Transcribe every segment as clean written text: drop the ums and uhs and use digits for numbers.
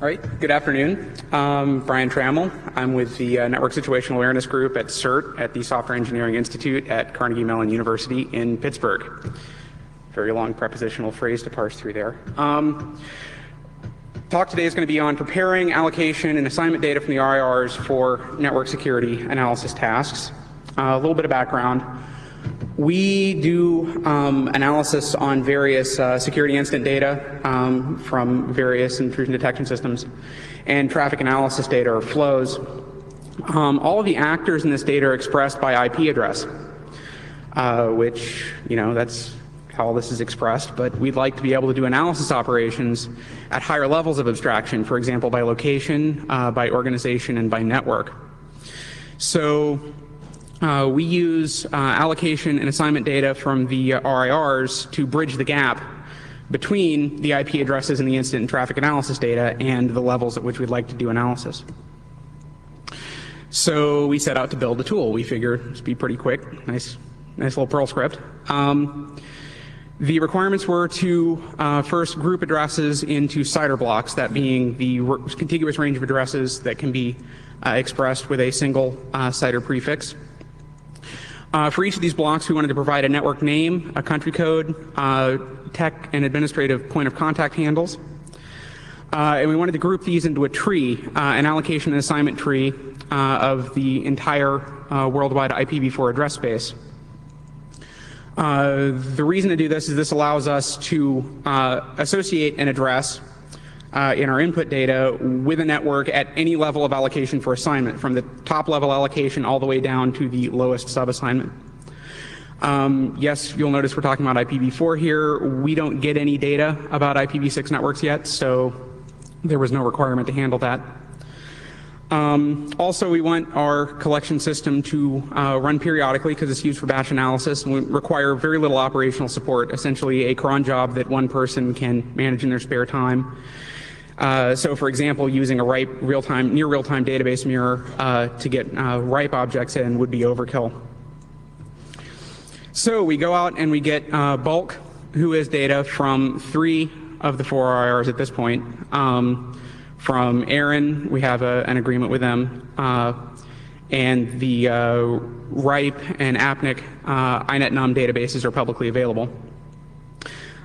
All right, good afternoon. Brian Trammell. I'm with the Network Situational Awareness Group at CERT at the Software Engineering Institute at Carnegie Mellon University in Pittsburgh. Very long prepositional phrase to parse through there. Talk today is going to be on preparing allocation and assignment data from the RIRs for network security analysis tasks. A little bit of background. We do analysis on various security incident data from various intrusion detection systems and traffic analysis data or flows. All of the actors in this data are expressed by IP address, which, that's how all this is expressed, but we'd like to be able to do analysis operations at higher levels of abstraction, for example, by location, by organization, and by network. So we use allocation and assignment data from the RIRs to bridge the gap between the IP addresses and the incident and traffic analysis data and the levels at which we'd like to do analysis. So we set out to build a tool. We figured it'd be pretty quick, nice little Perl script. The requirements were to first group addresses into CIDR blocks, that being the contiguous range of addresses that can be expressed with a single CIDR prefix. For each of these blocks, we wanted to provide a network name, a country code, tech and administrative point of contact handles. And we wanted to group these into a tree, an allocation and assignment tree of the entire worldwide IPv4 address space. The reason to do this is this allows us to associate an address in our input data with a network at any level of allocation for assignment, from the top level allocation all the way down to the lowest sub-assignment. Yes, you'll notice we're talking about IPv4 here. We don't get any data about IPv6 networks yet, so there was no requirement to handle that. Also, we want our collection system to run periodically because it's used for batch analysis and we require very little operational support, essentially a cron job that one person can manage in their spare time. So, for example, using a near real-time database mirror to get RIPE objects in would be overkill. So we go out and we get bulk who-is data from 3 of the 4 RIRs at this point. From Aaron, we have an agreement with them, and the RIPE and APNIC INET-NUM databases are publicly available.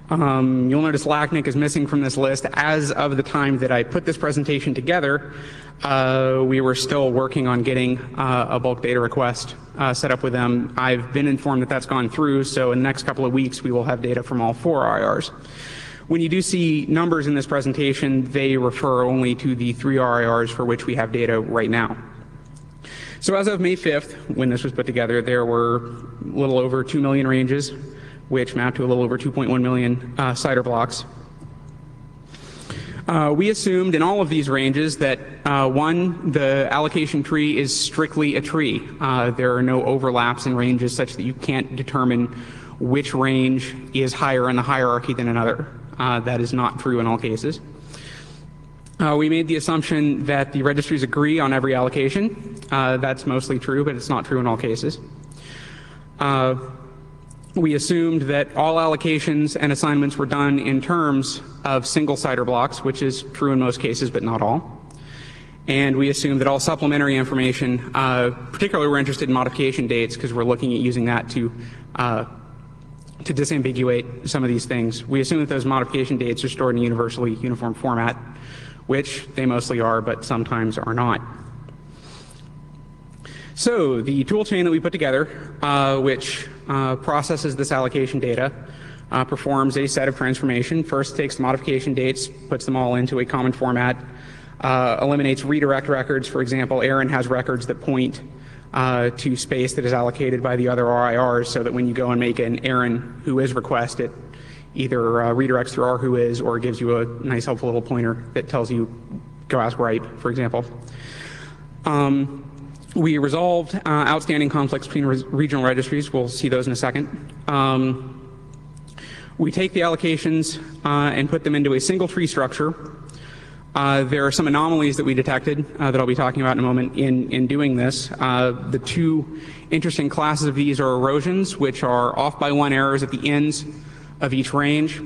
You'll notice LACNIC is missing from this list. As of the time that I put this presentation together, we were still working on getting a bulk data request set up with them. I've been informed that that's gone through, so in the next couple of weeks we will have data from all 4 RIRs. When you do see numbers in this presentation, they refer only to the 3 RIRs for which we have data right now. So as of May 5th, when this was put together, there were a little over 2 million ranges, which map to a little over 2.1 million CIDR blocks. We assumed in all of these ranges that, one, the allocation tree is strictly a tree. There are no overlaps in ranges such that you can't determine which range is higher in the hierarchy than another. That is not true in all cases. We made the assumption that the registries agree on every allocation. That's mostly true, but it's not true in all cases. We assumed that all allocations and assignments were done in terms of single CIDR blocks, which is true in most cases, but not all. And we assumed that all supplementary information, particularly we're interested in modification dates because we're looking at using that to disambiguate some of these things. We assume that those modification dates are stored in a universally uniform format, which they mostly are, but sometimes are not. So the tool chain that we put together, which processes this allocation data, performs a set of transformation. First takes the modification dates, puts them all into a common format, eliminates redirect records. For example, Aaron has records that point to space that is allocated by the other RIRs, so that when you go and make an Aaron who-is request, it either redirects through our who-is or gives you a nice helpful little pointer that tells you go ask RIPE, for example. We resolved outstanding conflicts between regional registries. We'll see those in a second. We take the allocations and put them into a single tree structure. There are some anomalies that we detected that I'll be talking about in a moment in doing this. The 2 interesting classes of these are erosions, which are off by 1 errors at the ends of each range,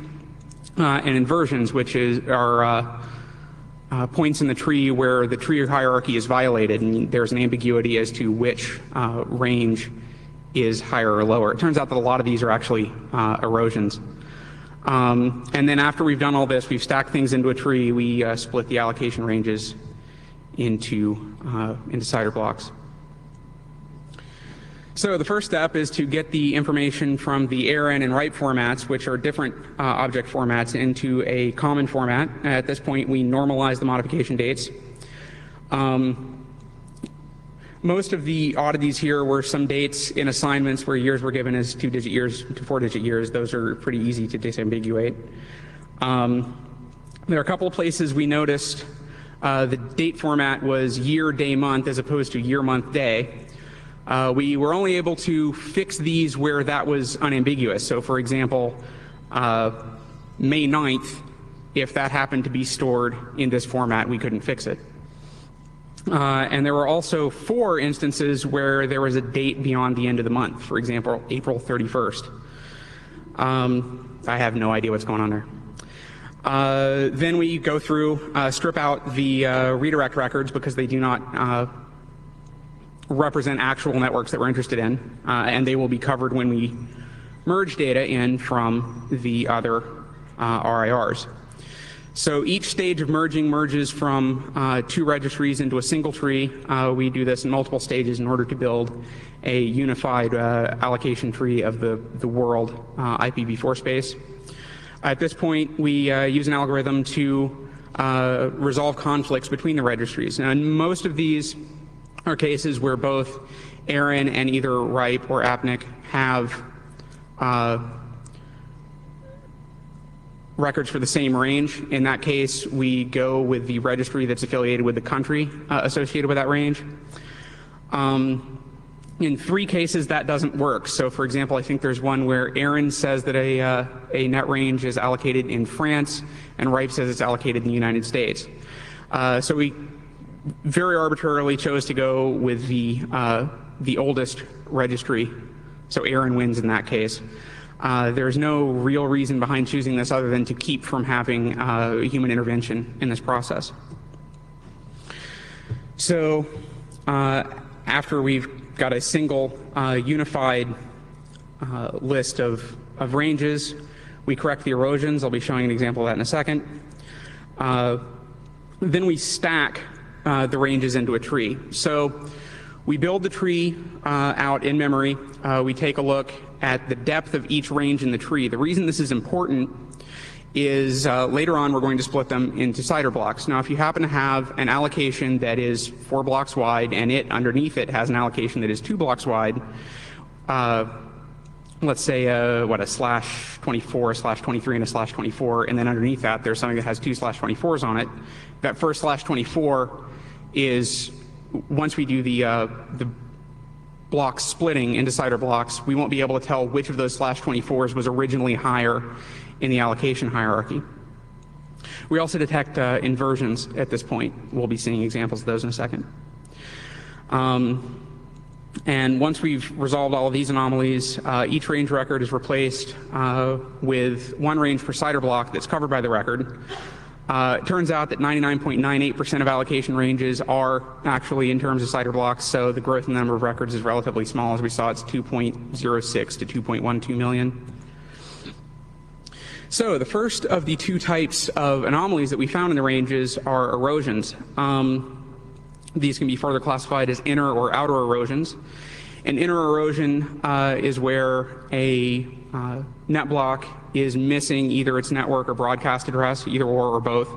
and inversions, which are points in the tree where the tree hierarchy is violated and there's an ambiguity as to which range is higher or lower. It turns out that a lot of these are actually erosions. And then after we've done all this, we've stacked things into a tree, we split the allocation ranges into cider blocks. So the first step is to get the information from the ARIN and RIPE formats, which are different object formats, into a common format. At this point, we normalize the modification dates. Most of the oddities here were some dates in assignments where years were given as 2-digit years to 4-digit years. Those are pretty easy to disambiguate. There are a couple of places we noticed the date format was year, day, month as opposed to year, month, day. We were only able to fix these where that was unambiguous. So for example, May 9th, if that happened to be stored in this format, we couldn't fix it. And there were also 4 instances where there was a date beyond the end of the month. For example, April 31st. I have no idea what's going on there. Then we go through, strip out the redirect records because they do not represent actual networks that we're interested in, and they will be covered when we merge data in from the other RIRs. So each stage of merging merges from 2 registries into a single tree. We do this in multiple stages in order to build a unified allocation tree of the world IPv4 space. At this point, we use an algorithm to resolve conflicts between the registries. And most of these are cases where both ARIN and either RIPE or APNIC have records for the same range. In that case, we go with the registry that's affiliated with the country associated with that range. In 3 cases, that doesn't work. So for example, I think there's one where ARIN says that a net range is allocated in France, and RIPE says it's allocated in the United States. So we very arbitrarily chose to go with the oldest registry, so ARIN wins in that case. There's no real reason behind choosing this other than to keep from having human intervention in this process. So after we've got a single unified list of ranges, we correct the erosions. I'll be showing an example of that in a second. Then we stack the ranges into a tree. So we build the tree out in memory. We take a look at the depth of each range in the tree. The reason this is important is later on we're going to split them into cider blocks. Now if you happen to have an allocation that is 4 blocks wide and underneath it has an allocation that is 2 blocks wide, let's say a /24, /23, and a /24, and then underneath that there's something that has 2 /24s on it. That first /24 is, once we do the block splitting into cider blocks, we won't be able to tell which of those /24s was originally higher in the allocation hierarchy. We also detect inversions at this point. We'll be seeing examples of those in a second. And once we've resolved all of these anomalies, each range record is replaced with 1 range per cider block that's covered by the record. It turns out that 99.98% of allocation ranges are actually in terms of cider blocks, so the growth in the number of records is relatively small. As we saw, it's 2.06 to 2.12 million. So the first of the 2 types of anomalies that we found in the ranges are erosions. These can be further classified as inner or outer erosions. An inner erosion is where a net block is missing either its network or broadcast address, either or both.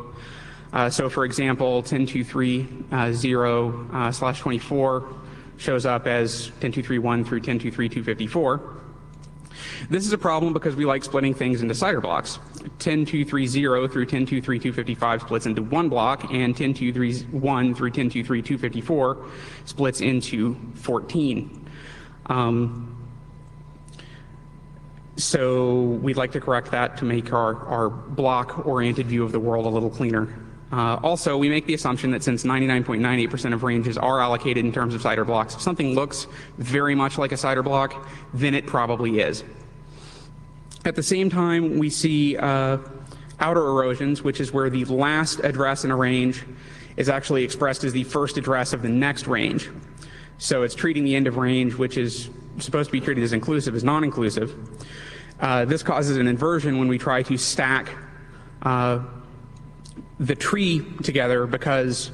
So for example, 10.230/24 shows up as 10.231 through 10.23254. This is a problem because we like splitting things into cider blocks. 10.230 through 10.23255 splits into 1 block, and 10.231 through 10.23254 splits into 14. So we'd like to correct that to make our block-oriented view of the world a little cleaner. Also, we make the assumption that since 99.98% of ranges are allocated in terms of cider blocks, if something looks very much like a cider block, then it probably is. At the same time, we see outer erosions, which is where the last address in a range is actually expressed as the first address of the next range. So it's treating the end of range, which is supposed to be treated as inclusive, as non-inclusive. This causes an inversion when we try to stack the tree together, because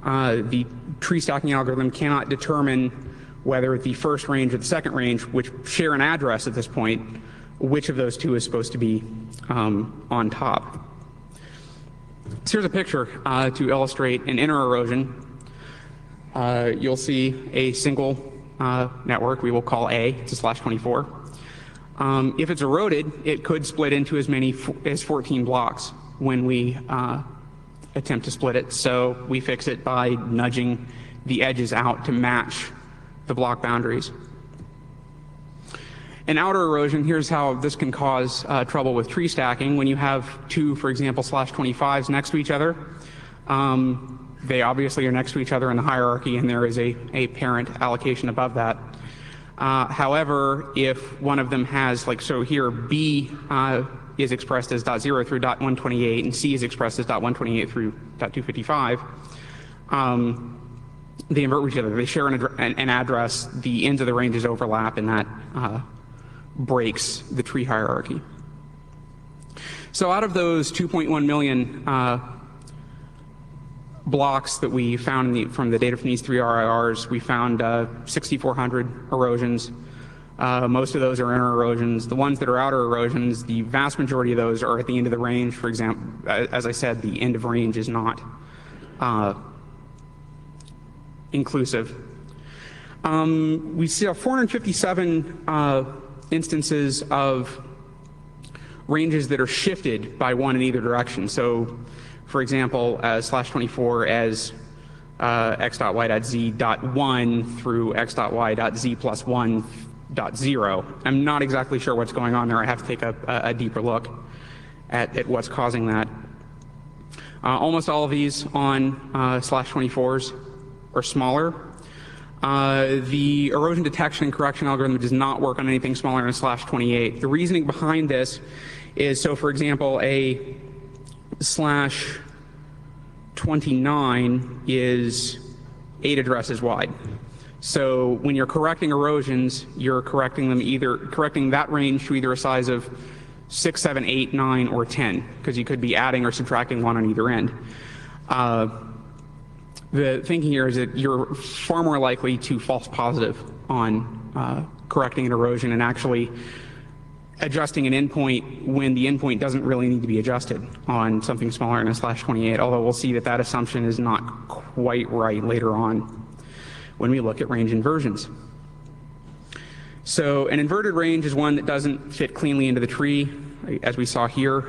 the tree stacking algorithm cannot determine whether the first range or the second range, which share an address at this point, which of those two is supposed to be on top. So here's a picture to illustrate an inner erosion. You'll see a single network we will call A. It's a /24. If it's eroded, it could split into as many as 14 blocks when we attempt to split it. So we fix it by nudging the edges out to match the block boundaries. An outer erosion, here's how this can cause trouble with tree stacking. When you have two, for example, /25s next to each other, they obviously are next to each other in the hierarchy, and there is a parent allocation above that. However, if one of them has, like, so here B is expressed as .0 through .128, and C is expressed as .128 through .255, they invert with each other. They share an address, the ends of the ranges overlap, and that breaks the tree hierarchy. So out of those 2.1 million blocks that we found from the data from these 3 RIRs, we found 6,400 erosions. Most of those are inner erosions. The ones that are outer erosions, the vast majority of those are at the end of the range. For example, as I said, the end of range is not inclusive. We see 457 instances of ranges that are shifted by one in either direction. So, for example, /24 as x.y.z.1 through x.y.z plus 1.0. I'm not exactly sure what's going on there. I have to take a deeper look at what's causing that. Almost all of these on /24s are smaller. The erosion detection and correction algorithm does not work on anything smaller than a /28. The reasoning behind this is, so for example, a /29 is 8 addresses wide. So when you're correcting erosions, you're correcting that range to either a size of 6, 7, 8, 9, or 10, because you could be adding or subtracting one on either end. The thinking here is that you're far more likely to false positive on correcting an erosion and actually adjusting an endpoint when the endpoint doesn't really need to be adjusted on something smaller than a /28, although we'll see that that assumption is not quite right later on when we look at range inversions. So an inverted range is one that doesn't fit cleanly into the tree. As we saw here,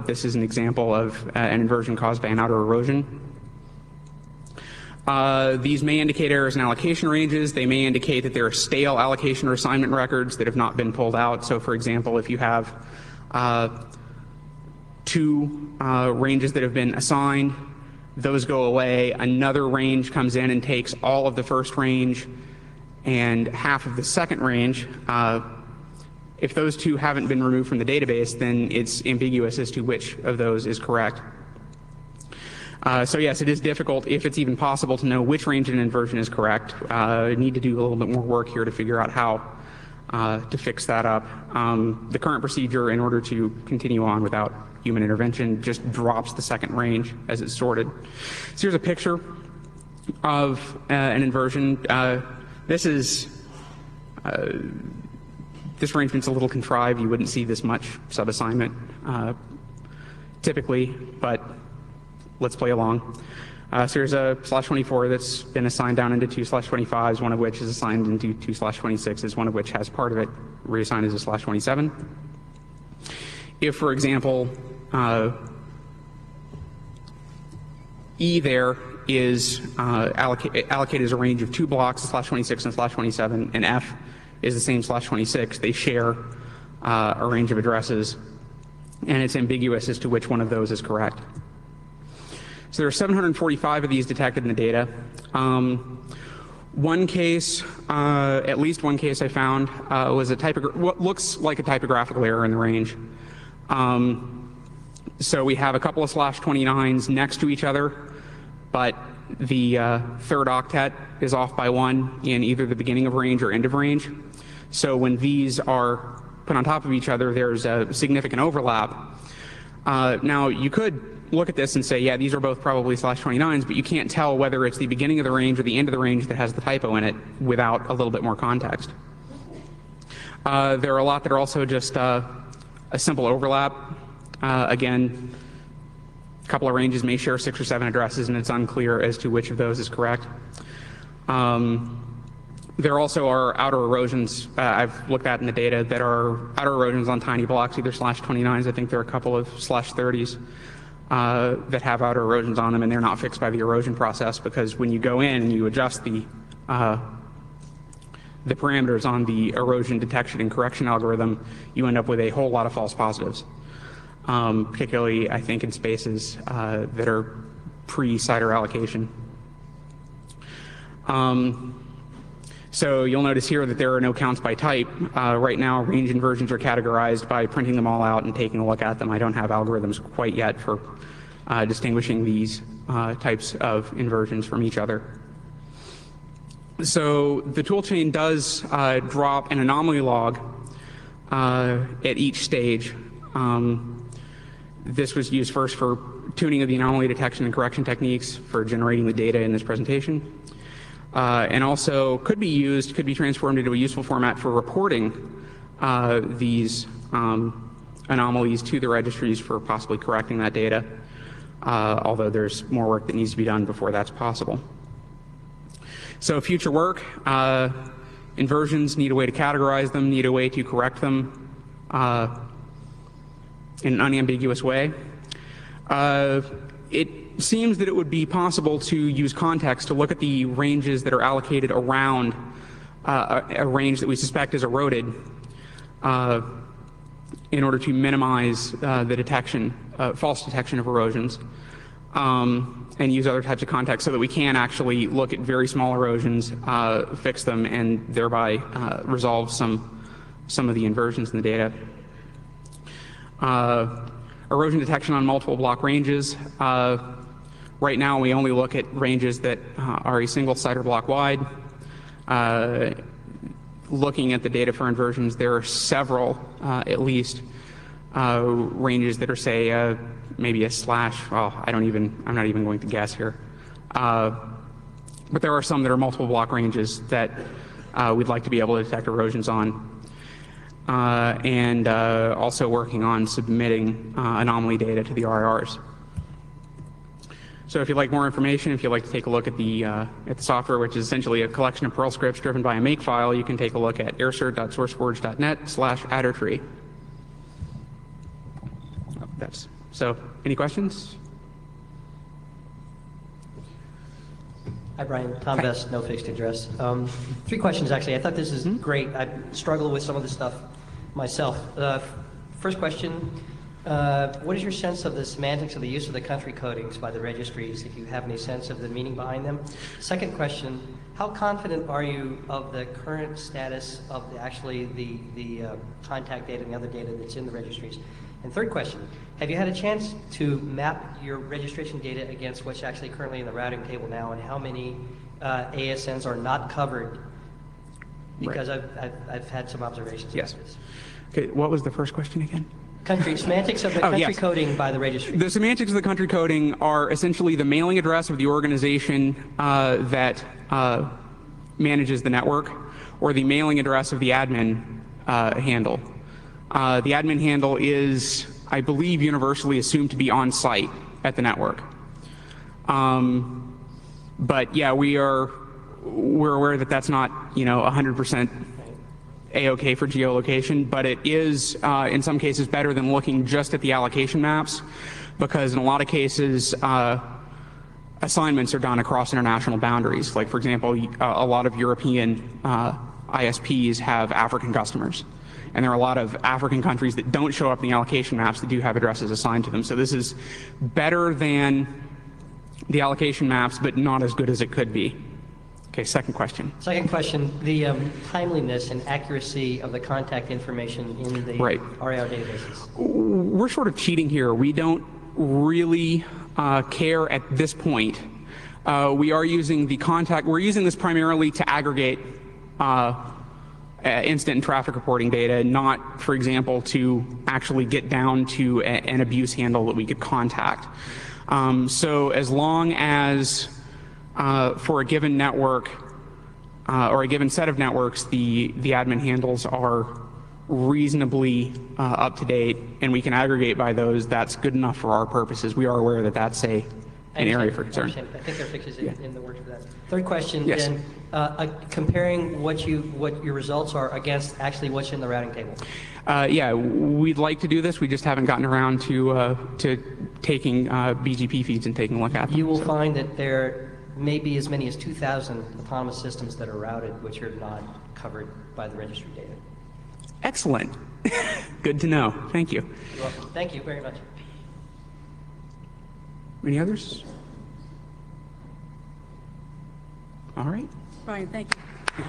this is an example of an inversion caused by an outer erosion. These may indicate errors in allocation ranges. They may indicate that there are stale allocation or assignment records that have not been pulled out. So for example, if you have two ranges that have been assigned, those go away. Another range comes in and takes all of the first range and half of the second range. If those two haven't been removed from the database, then it's ambiguous as to which of those is correct. So yes, it is difficult, if it's even possible, to know which range in inversion is correct. Need to do a little bit more work here to figure out how to fix that up. The current procedure, in order to continue on without human intervention, just drops the second range as it's sorted. So here's a picture of an inversion. This arrangement's a little contrived. You wouldn't see this much subassignment typically, but let's play along. So here's a /24 that's been assigned down into 2 /25s, one of which is assigned into 2 /26s, one of which has part of it reassigned as a /27. If, for example, E there is allocated as a range of 2 blocks, a /26 and a /27, and F is the same /26, they share a range of addresses, and it's ambiguous as to which one of those is correct. So there are 745 of these detected in the data. One case, at least one case I found, was what looks like a typographical error in the range. So we have a couple of /29s next to each other, but the third octet is off by 1 in either the beginning of range or end of range. So when these are put on top of each other, there's a significant overlap. Now, you could look at this and say, yeah, these are both probably /29s, but you can't tell whether it's the beginning of the range or the end of the range that has the typo in it without a little bit more context. There are a lot that are also just a simple overlap. Again, a couple of ranges may share 6 or 7 addresses, and it's unclear as to which of those is correct. There also are outer erosions I've looked at in the data that are outer erosions on tiny blocks, either /29s. I think there are a couple of /30s that have outer erosions on them, and they're not fixed by the erosion process, because when you go in and you adjust the parameters on the erosion detection and correction algorithm, you end up with a whole lot of false positives, particularly, I think, in spaces that are pre-CIDR allocation. So you'll notice here that there are no counts by type. Right now, range inversions are categorized by printing them all out and taking a look at them. I don't have algorithms quite yet for distinguishing these types of inversions from each other. So the toolchain does drop an anomaly log at each stage. This was used first for tuning of the anomaly detection and correction techniques for generating the data in this presentation. And also could be transformed into a useful format for reporting these anomalies to the registries for possibly correcting that data, although there's more work that needs to be done before that's possible. So future work, inversions need a way to categorize them, need a way to correct them in an unambiguous way. It seems that it would be possible to use context to look at the ranges that are allocated around a range that we suspect is eroded in order to minimize the detection, false detection of erosions, and use other types of context so that we can actually look at very small erosions, fix them, and thereby resolve some of the inversions in the data. Erosion detection on multiple block ranges. Right now, we only look at ranges that are a single CIDR block wide. Looking at the data for inversions, there are several, at least, ranges that are, say, maybe a slash. Well, I'm not even going to guess here. But there are some that are multiple block ranges that we'd like to be able to detect erosions on. And also working on submitting anomaly data to the RIRs. So if you'd like more information, if you'd like to take a look at the software, which is essentially a collection of Perl scripts driven by a makefile, you can take a look at aircert.sourceforge.net/adder3. So any questions? Hi, Brian. Tom Best, no fixed address. 3 questions, actually. I thought this is great. I struggle with some of this stuff myself. First question, what is your sense of the semantics of the use of the country codings by the registries, if you have any sense of the meaning behind them? Second question, how confident are you of the current status of the contact data and the other data that's in the registries? And third question, have you had a chance to map your registration data against what's actually currently in the routing table now, and how many ASNs are not covered? Because right. I've had some observations yes. about this. Okay, what was the first question again? Semantics of the country yes. coding by the registry. The semantics of the country coding are essentially the mailing address of the organization that manages the network, or the mailing address of the admin handle. The admin handle is, I believe, universally assumed to be on site at the network. But yeah, we're aware that that's not 100% A-OK for geolocation, but it is in some cases better than looking just at the allocation maps, because in a lot of cases assignments are done across international boundaries. Like, for example, a lot of European ISPs have African customers, and there are a lot of African countries that don't show up in the allocation maps that do have addresses assigned to them. So this is better than the allocation maps, but not as good as it could be. Okay, second question. Second question, the timeliness and accuracy of the contact information in the Right. RIR databases. We're sort of cheating here. We don't really care at this point. We are using the contact, we're using this primarily to aggregate incident and traffic reporting data, not, for example, to actually get down to an abuse handle that we could contact. So as long as for a given network or a given set of networks, the admin handles are reasonably up to date and we can aggregate by those, that's good enough for our purposes. We are aware that that's an area for concern. I think there are fixes in the works for that. Third question, Yes. then, comparing what your results are against actually what's in the routing table. Yeah, we'd like to do this. We just haven't gotten around to taking BGP feeds and taking a look at them. You will find that there may be as many as 2,000 autonomous systems that are routed, which are not covered by the registry data. Excellent. Good to know. Thank you. You're welcome. Thank you very much. Any others? All right. Brian, thank you.